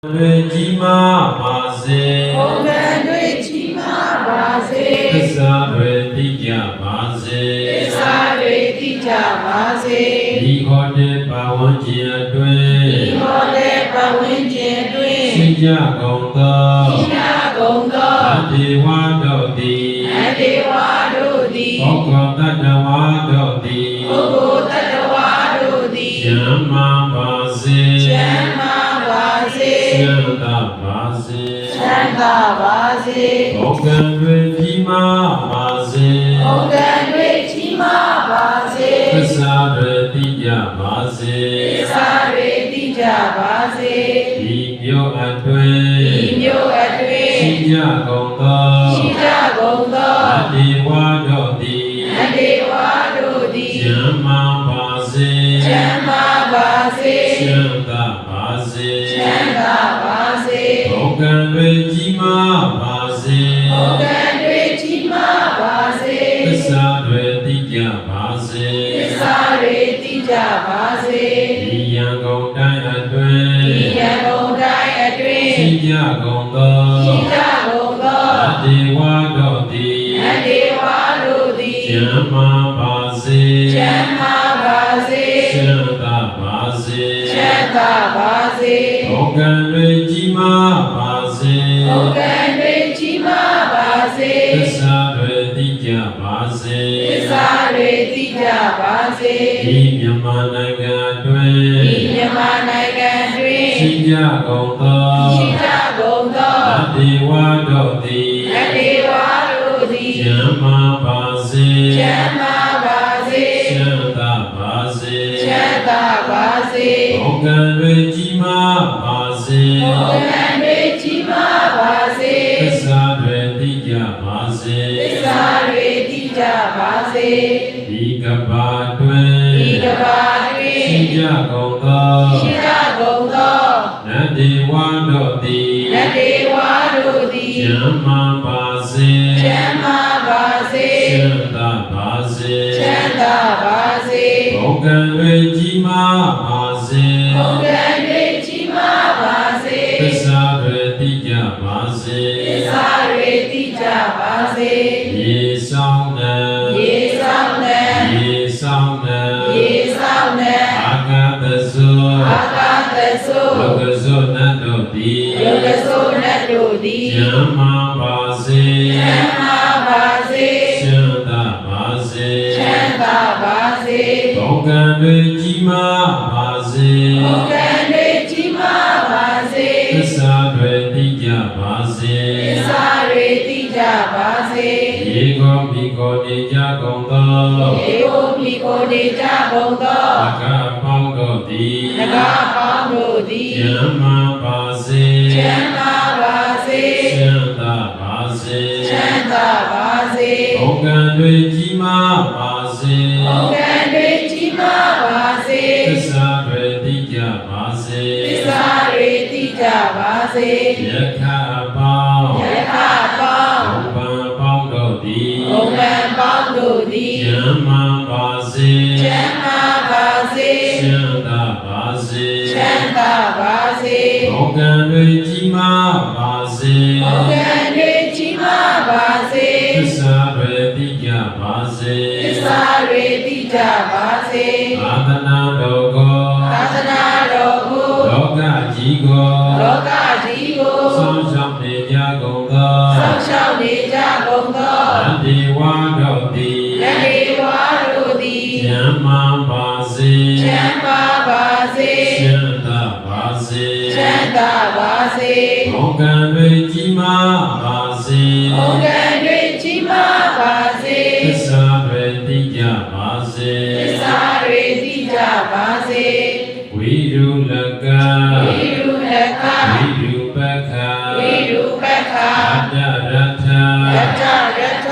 Rejima Base Rejima Base Esa Retija Base Esa Retija Base Ihode Pawanjia Dwe Ihode Pawanjia Dwe Sija Gongda Sija Gongda Adewa Dodi Adewa Dodi Oko Tadawa Dodi Oko Tadawa Dodi Shama Base Shama Base Shanta Base Shanta Base Ogan Rejima Base Ogan Rejima Base Esa Retija Base Esa Retija Base Ibyo Adwe Ibyo Adwe Sija Gongda Sija Gongda Adewa Dodi Adewa Dodi Shama Base Shama Base Shanta Base Shanta Base Ogan Rejima Base Ogan Rejima Base Esa Retija Base Esa Retija Base Iyan Gongdai Adwe Iyan Gongdai Adwe Sija Gongda Sija Gongda Adewa Dodi Adewa Dodi Shama Base Shama Base Shanta Base Shanta Base Ogan Rejima Base Ogan Rejima Base Esa Retija Base Esa Retija Base Myamaနိုင်ငံတွင် မြန်မာနိုင်ငံတွင် ရှိကြကုန်သော ရှိကြကုန်သော အတေဝတို့သည် အတေဝတို့သည် ကျမ်းမာပါစေ ကျမ်းမာပါစေ ချမ်းသာပါစေ ချမ်းသာပါစေ ဘုံကံတွေကြီးမားပါစေ ဘုရားတွေကြီးမားပါစေ သစ္စာတွေသိကြပါစေ သစ္စာတွေတည်ကြပါစေ ဒီကပ္ပတွင် ဒီကဘာတွင် ရှိကြကုန်သော ရှိကြကုန်သော နတ်ဒေဝတို့သည် နတ်ဒေဝတို့သည် ကျမ်းမာပါစေ ချမ်းသာပါစေ ချမ်းသာပါစေ ချမ်းသာပါစေ ဘုံကံတွေကြီးမားပါစေ ဘုရားတွေကြီးမားပါစေ သစ္စာတွေသိကြပါစေ သစ္စာတွေတည်ကြပါစေ ရေဆောင်နံ ရေဆောင်နေ ရေဆောင်နံ ရေဆောင်နေ အာဂတသု အာကာသဆို လောကဇုနတ်တို့သည် ယောဂဆိုနတ်တို့သည် ကျမ်းမာပါစေ ချမ်းသာပါစေ ချမ်းသာပါစေ ချမ်းသာပါစေ ဘုံကံတွေကြီးမားပါစေ ဘုရားတွေကြီးမားပါစေ သစ္စာတွေသိကြပါစေ သစ္စာတွေတည်ကြပါစေ ရေကိုမိကိုနေကြကုန်သော ေယိုမိကိုနေကြကုန်သော အကပေါင်းတို့သည် နဂါပေါင်းတို့သည် ကျမ်းမာပါစေ ချမ်းသာပါစေ ချမ်းသာပါစေ ချမ်းသာပါစေ ဘုံကံတွေကြီးမားပါစေ ဘုရားတွေကြီးမားပါစေ သစ္စာတွေသိကြပါစေ သစ္စာတွေတည်ကြပါစေ ယထာပေါင်း ယထာပေါင်း ဘုံပံပေါင်းတို့သည် ဘုံကံပေါင်းတို့သည် ကျမ်းမာပါစေ ချမ်းသာပါစေ ချမ်းသာပါစေ ချမ်းသာပါစေ ဘုံကံတွေကြီးမားပါစေ ဘုရားတွေကြီးမားပါစေ သစ္စာတွေသိကြပါစေ သစ္စာတွေတည်ကြပါစေ သာသနာတော်ကို သာသနာတော်ကို လောကကြီးကို လောကကြီးကို ဆောင်ရှောက်နေကြကုန်သော ဆောက်ရှောက်နေကြကုန်သော အတေဝတို့သည် နတ်ဒေဝတို့သည် ကျမ်းမာပါစေ ချမ်းသာပါစေ ချမ်းသာပါစေ ချမ်းသာပါစေ ဘုံကံတွေကြီးမားပါစေ ဘုရားတွေကြီးမားပါစေ သစ္စာတွေသိကြပါစေ သစ္စာတွေတည်ကြပါစေ ဝိရုလက ဝိရုလက ဝိရုပက္ခ ဝိရုပက္ခ အတ္တရထ ရတရထ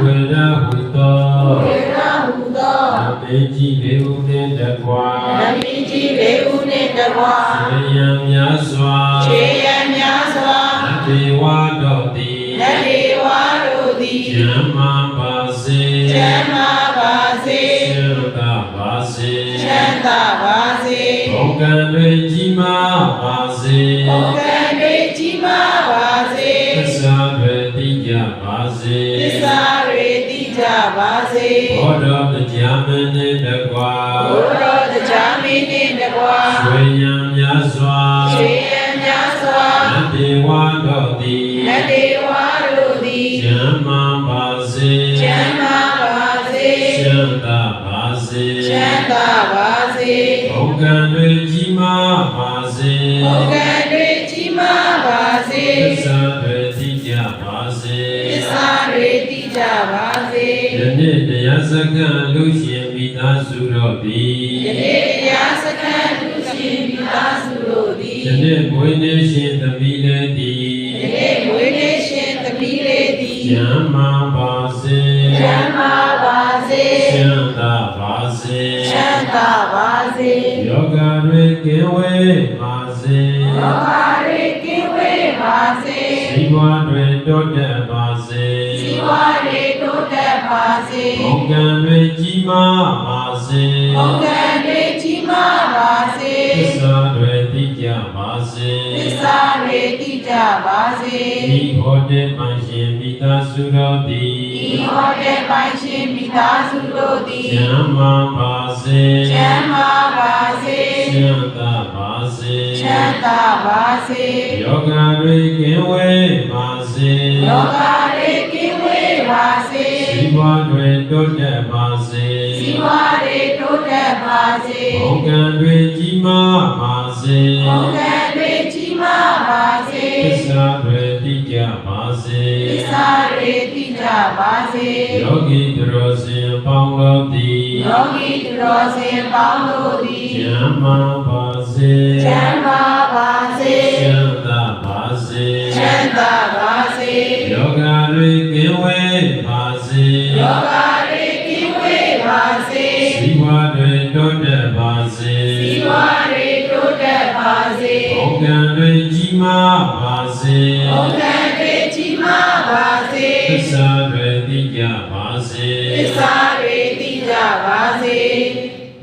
ဝေရဟုသော ဝေရဟုသော အမေကြီးလေးဦးနှင့်တကွာ နမင်းကြီးလေးဦးနှင့်တကွာ ဆေယံများစွာ ခြေရန်များစွာ အတေဝတို့သည် နတ်ဒေဝတို့သည် ကျမ်းမာပါစေ ချမ်းသာပါစေ ချမ်းသာပါစေ ချမ်းသာပါစေ ဘုံကံတွေကြီးမားပါစေ ဘုံကံတွေကြီးမားပါစေ သစ္စာတွေတိကြပါစေ သစ္စာတွေတိကြပါစေ ဘောတော်တရားမင်းနှင့်တကွာ ဘုရားတရားမင်းနှင့်တကွာ ရွှေရန်များစွာ ရွှေရန်များစွာ နတ်ဒေဝတို့သည် နတ်ဒေဝတို့သည် ကျမ်းမာပါစေ ချမ်းသာပါစေ ချမ်းသာပါစေ ချမ်းသာပါစေ ဘုံကံတွေကြီးမားပါစေ ဘုံကံတွေကြီးမားပါစေ သစ္စာတွေတိကြပါစေ သစ္စာတွေတိကြပါစေ ယနေ့တရားစခန်းလူရှင်မိသားစုတို့သည် ယနေ့တရားစခန်းလူရှင်မိသားစုတို့သည် ယနေ့မွေးနေ့ရှင်သမီးလေးသည် ယနေ့မွေးနေ့ရှင်သမီးလေးသည် ကျမ်းမာပါစေ ချမ်းသာပါစေ ချမ်းသာပါစေ ချမ်းသာပါစေ ယောဂတွေကင်းဝေးပါစေ လောကတွေကင်းဝေးပါစေ ဇီဝတွေတိုးတက်ပါစေ ဇီဝတွေတိုးတက်ပါစေ ဘုံကံတွေကြီးမားပါစေ ဘုံကံတွေကြီးမားပါစေ သစ္စာတွေတိကြပါစေ သစ္စာတွေတိကြပါစေ ဤဟောတဲ့မှရှင်မိသားစုတို့သည် ဤဟောတဲ့ပိုင်ရှင်မိသားစုတို့သည် ကျမ်းမာပါစေ ချမ်းသာပါစေ ချမ်းသာပါစေ ချမ်းသာပါစေ ယောဂတွေကင်းဝေးပါစေ လောကတွေကင်းဝေးပါစေ ဇီဝတွေတိုးတက်ပါစေ ဇီဝတွေတိုးတက်ပါစေ ဘုံကံတွေကြီးမားပါစေ ဘုံကံတွေကြီးမားပါစေ သစ္စာတွေတိကြပါစေ သစ္စာတွေတိကြပါစေ ယောဂီသူတော်စင်ပေါင်းတို့သည် ယောဂီသူတော်စင်ပေါင်းတို့သည် ကျမ်းမာပါစေ ချမ်းသာပါစေ ချမ်းသာပါစေ ချမ်းသာပါစေ ယောဂတွေကင်းဝေးပါစေ ယောဂတွေကင်းဝေးပါစေ ဇီဝတွေတိုးတက်ပါစေ ဇီဝတွေတိုးတက်ပါစေ ဘုံကံတွေကြီးမားပါစေ ဘုံကံတွေကြီးမားပါစေ သစ္စာတွေတိကြပါစေ သစ္စာတွေတိကြပါစေ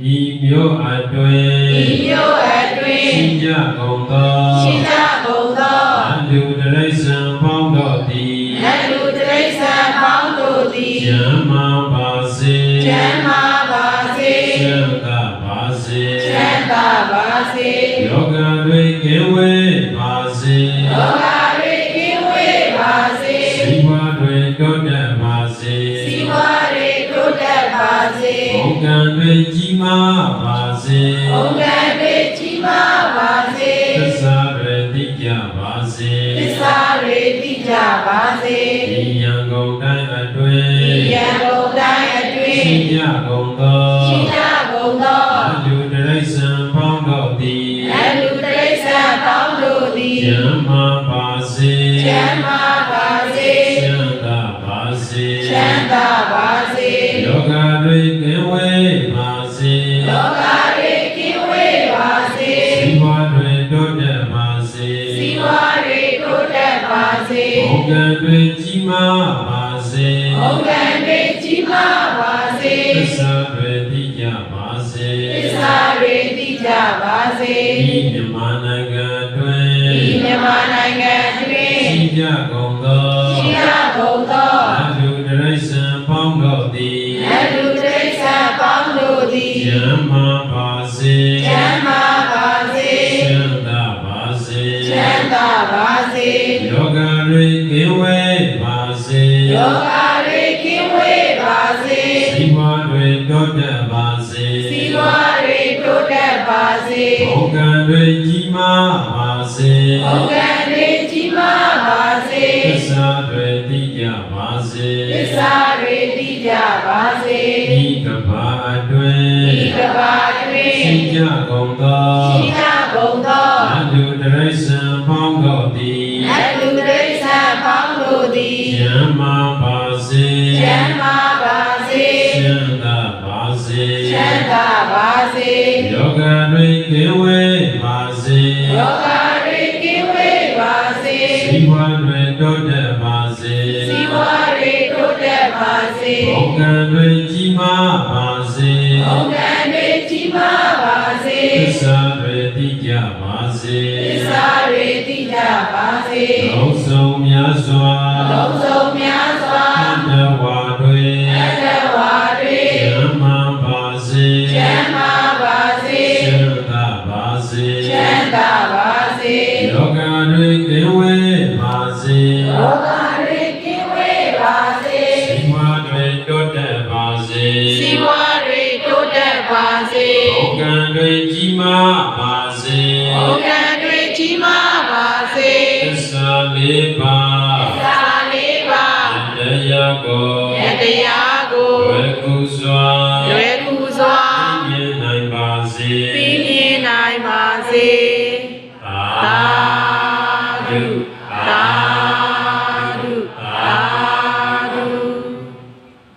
ဤမျိုးအတွင် ဤမျိုးအတွင် ရှိကြကုန်သော ရှိကြကုန်သော အလူတရိစ္ဆာန်ပေါင်းတို့သည် နတ်လူတိရစ္ဆာန်ပေါင်းတို့သည် ကျမ်းမာပါစေ ချမ်းသာပါစေ ချမ်းသာပါစေ ချမ်းသာပါစေ ယောဂတွေကင်းဝေးပါစေ လောကတွေကင်းဝေးပါစေ ဇီဝတွေတိုးတက်ပါစေ ဇီဝတွေတိုးတက်ပါစေ ဘုံကံတွေကြီးမားပါစေ ဘုံကံတွေကြီးမားပါစေ သစ္စာတွေတိကြပါစေ သစ္စာတွေတိကြပါစေ ဤယံကုန်တိုင်းအတွင် ဤရန်ကုန်တိုင်းအတွင်း ရှိကြကုန်သော ရှိကြကုန်သော အလူတရိစ္ဆာန်ပေါင်းတို့သည် နတ်လူတိရစ္ဆာန်ပေါင်းတို့သည် ကျမ်းမာပါစေ ချမ်းသာပါစေ ချမ်းသာပါစေ ချမ်းသာပါစေ ယောဂတွေကင်းဝေးပါစေ လောကတွေကင်းဝေးပါစေ ဇီဝတွေတိုးတက်ပါစေ ဇီဝတွေတိုးတက်ပါစေ ဘုံကံတွေကြီးမားပါစေ ဘုံကံတွေကြီးမားပါစေ သစ္စာတွေတိကြပါစေ သစ္စာတွေတိကြပါစေ ဤမြန်မာနိုင်ငံတွင် ဤမြန်မာနိုင်ငံတွင် ရှိကြကုန်သော ရှိကြကုန်သော အလူတရိစ္ဆာန်ပေါင်းတို့သည် နတ်လူတိရစ္ဆာန်ပေါင်းတို့သည် ကျမ်းမာပါစေ ချမ်းသာပါစေ ချမ်းသာပါစေ ချမ်းသာပါစေ ယောဂတွေကင်းဝေးပါစေ ယောဂတွေကင်းဝေးပါစေ ဇီဝတွေတိုးတက်ပါစေ ဇီဝတွေတိုးတက်ပါစေ ဘုံကံတွေကြီးမားပါစေ ဘုံကံတွေကြီးမားပါစေ သစ္စာတွေတိကြပါစေ သစ္စာတွေတိကြပါစေ ဤကမ္ဘာအတွင် ဤကမ္ဘာတွင် ရှိကြကုန်သော ရှိကြကုန်သော အလူတရိစ္ဆာန်ပေါင်းတို့သည် နတ်လူတိရစ္ဆာန်ပေါင်းတို့သည် ကျမ်းမာပါစေ ချမ်းသာပါစေ ချမ်းသာပါစေ ချမ်းသာပါစေ ယောဂတွေကင်းဝေးပါစေ ယောဂတွေကင်းဝေးပါစေ ဇီဝတွေတိုးတက်ပါစေ ဇီဝတွေတိုးတက်ပါစေ ဘုံကံတွေကြီးမားပါစေ ဘုံကံတွေကြီးမားပါစေ သစ္စာတွေတိကြပါစေ သစ္စာတွေ ပါစေ လုံးစုံများစွာ လုံးစုံများစွာ တဝါတွေ တဝါတွေ ကျမ်းမာပါစေ ချမ်းသာပါစေ ချမ်းသာပါစေ ချမ်းသာပါစေ လောကတွေကင်းဝေးပါစေ လောကတွေကင်းဝေးပါစေ စီမွားတွေတိုးတက်ပါစေ စီဝါတွေတိုးတက်ပါစေ ဘုံကံတွေကြီးမားပါစေ ဘုံကံတွေကြီးမားပါစေ သစ္စာလေးပါ သာလေးပါ တရားကို